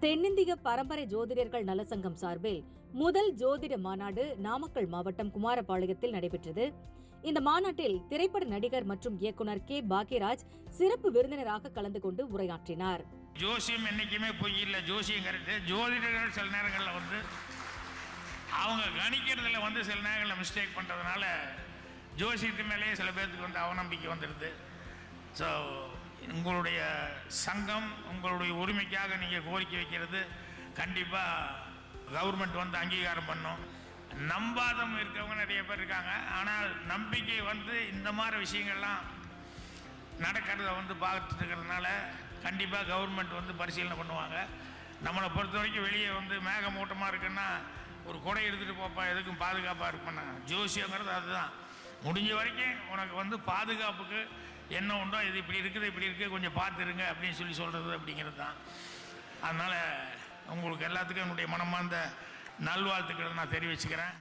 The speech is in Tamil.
தென்னிந்திய பரம்பரை ஜோதிடர்கள் நல சங்கம் சார்பில் முதல் ஜோதிட மாநாடு நாமக்கல் மாவட்டம் குமாரபாளையத்தில் நடைபெற்றது. இந்த மாநாட்டில் திரைப்பட நடிகர் மற்றும் இயக்குனர் கே பாக்யராஜ் சிறப்பு விருந்தினராக கலந்து கொண்டு உரையாற்றினார். ஜோசியம் என்னைக்குமே பொய் இல்லை, ஜோசியம் கரெக்டு. ஜோதிடர்கள் சில நேரங்களில் அவங்க கணிக்கிறதுல சில நேரங்களில் மிஸ்டேக் பண்ணுறதுனால ஜோசியத்து மேலேயே சில பேர்த்துக்கு அவநம்பிக்கை வந்துடுது. ஸோ உங்களுடைய சங்கம் உங்களுடைய உரிமைக்காக நீங்கள் கோரிக்கை வைக்கிறது கண்டிப்பாக கவர்மெண்ட் அங்கீகாரம் பண்ணும். நம்பாதம் இருக்கவங்க நிறைய பேர் இருக்காங்க. ஆனால் நம்பிக்கை இந்த மாதிரி விஷயங்கள்லாம் நடக்கிறத பார்த்துட்டு இருக்கிறதுனால கண்டிப்பாக கவர்மெண்ட் பரிசீலனை பண்ணுவாங்க. நம்மளை பொறுத்த வரைக்கும் வெளியே மேகமூட்டமாக இருக்குன்னா ஒரு குடை எடுத்துகிட்டு போப்பா, எதுக்கும் பாதுகாப்பாக இருப்பேன். ஜோசியங்கிறது அதுதான். முடிஞ்ச வரைக்கும் உனக்கு பாதுகாப்புக்கு என்ன உண்டோ, இது இப்படி இருக்குது கொஞ்சம் பார்த்துருங்க அப்படின்னு சொல்கிறது அப்படிங்கிறது தான். அதனால் உங்களுக்கு எல்லாத்துக்கும் என்னுடைய மனமார்ந்த நல்வாழ்த்துக்களை நான் தெரிவிச்சுக்கிறேன்.